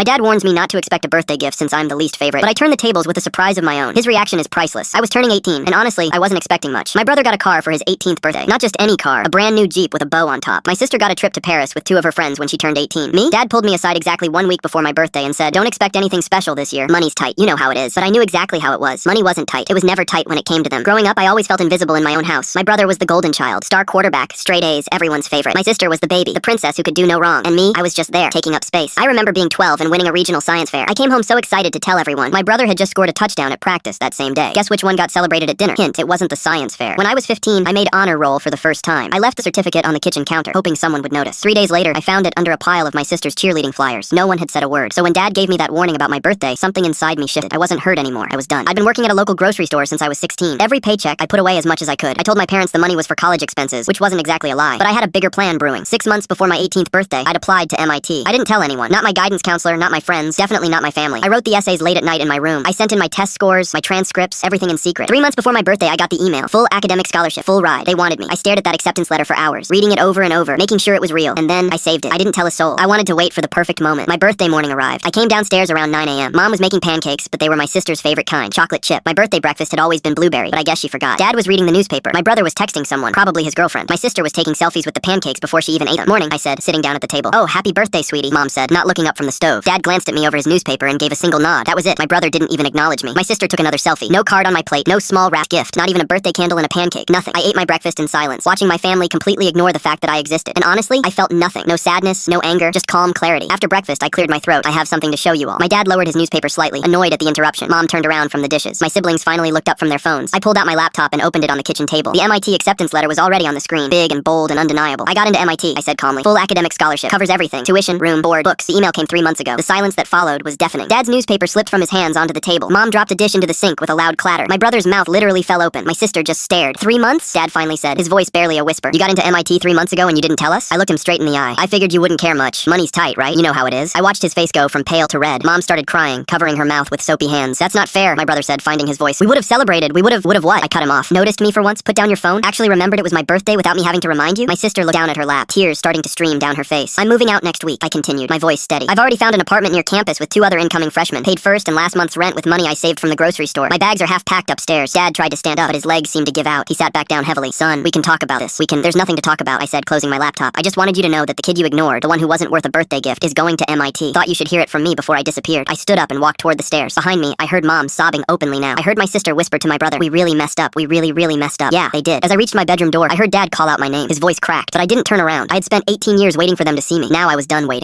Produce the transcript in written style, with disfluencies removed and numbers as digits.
My dad warns me not to expect a birthday gift since I'm the least favorite, but I turn the tables with a surprise of my own. His reaction is priceless. I was turning 18, and honestly, I wasn't expecting much. My brother got a car for his 18th birthday. Not just any car, a brand new Jeep with a bow on top. My sister got a trip to Paris with 2 of her friends when she turned 18. Me? Dad pulled me aside exactly 1 week before my birthday and said, "Don't expect anything special this year. Money's tight. You know how it is." But I knew exactly how it was. Money wasn't tight. It was never tight when it came to them. Growing up, I always felt invisible in my own house. My brother was the golden child, star quarterback, straight A's, everyone's favorite. My sister was the baby, the princess who could do no wrong. And me, I was just there, taking up space. I remember being 12 and winning a regional science fair. I came home so excited to tell everyone. My brother had just scored a touchdown at practice that same day. Guess which one got celebrated at dinner? Hint, it wasn't the science fair. When I was 15, I made honor roll for the first time. I left the certificate on the kitchen counter, hoping someone would notice. 3 days later, I found it under a pile of my sister's cheerleading flyers. No one had said a word. So when Dad gave me that warning about my birthday, something inside me shifted. I wasn't hurt anymore. I was done. I'd been working at a local grocery store since I was 16. Every paycheck, I put away as much as I could. I told my parents the money was for college expenses, which wasn't exactly a lie. But I had a bigger plan brewing. 6 months before my 18th birthday, I'd applied to MIT. I didn't tell anyone. Not my guidance counselor, not my friends, definitely not my family. I wrote the essays late at night in my room. I sent in my test scores, my transcripts, everything in secret. 3 months before my birthday, I got the email. Full academic scholarship, full ride. They wanted me. I stared at that acceptance letter for hours, reading it over and over, making sure it was real. And then I saved it. I didn't tell a soul. I wanted to wait for the perfect moment. My birthday morning arrived. I came downstairs around 9 a.m. Mom was making pancakes, but they were my sister's favorite kind, chocolate chip. My birthday breakfast had always been blueberry, but I guess she forgot. Dad was reading the newspaper. My brother was texting someone, probably his girlfriend. My sister was taking selfies with the pancakes before she even ate them. "Morning," I said, sitting down at the table. "Oh, happy birthday, sweetie," Mom said, not looking up from the stove. Dad glanced at me over his newspaper and gave a single nod. That was it. My brother didn't even acknowledge me. My sister took another selfie. No card on my plate, no small wrapped gift, not even a birthday candle and a pancake, nothing. I ate my breakfast in silence, watching my family completely ignore the fact that I existed. And honestly, I felt nothing. No sadness, no anger, just calm clarity. After breakfast, I cleared my throat. "I have something to show you all." My dad lowered his newspaper slightly, annoyed at the interruption. Mom turned around from the dishes. My siblings finally looked up from their phones. I pulled out my laptop and opened it on the kitchen table. The MIT acceptance letter was already on the screen, big and bold and undeniable. "I got into MIT," I said calmly. "Full academic scholarship, covers everything. Tuition, room, board, books." The email came 3 months ago. The silence that followed was deafening. Dad's newspaper slipped from his hands onto the table. Mom dropped a dish into the sink with a loud clatter. My brother's mouth literally fell open. My sister just stared. "3 months?" Dad finally said, his voice barely a whisper. "You got into MIT 3 months ago and you didn't tell us?" I looked him straight in the eye. "I figured you wouldn't care much. Money's tight, right? You know how it is." I watched his face go from pale to red. Mom started crying, covering her mouth with soapy hands. "That's not fair," my brother said, finding his voice. "We would have celebrated. We would have what?" I cut him off. "Noticed me for once? Put down your phone? Actually remembered it was my birthday without me having to remind you?" My sister looked down at her lap, tears starting to stream down her face. "I'm moving out next week," I continued, my voice steady. "I've already found an apartment near campus with 2 other incoming freshmen. Paid first and last month's rent with money I saved from the grocery store. My bags are half packed upstairs." Dad tried to stand up, but his legs seemed to give out. He sat back down heavily. "Son, we can talk about this. There's nothing to talk about," I said, closing my laptop. "I just wanted you to know that the kid you ignored, the one who wasn't worth a birthday gift, is going to MIT. Thought you should hear it from me before I disappeared." I stood up and walked toward the stairs. Behind me, I heard Mom sobbing openly now. I heard my sister whisper to my brother, "We really messed up. We really messed up." Yeah, they did. As I reached my bedroom door, I heard Dad call out my name. His voice cracked, but I didn't turn around. I had spent 18 years waiting for them to see me. Now I was done waiting.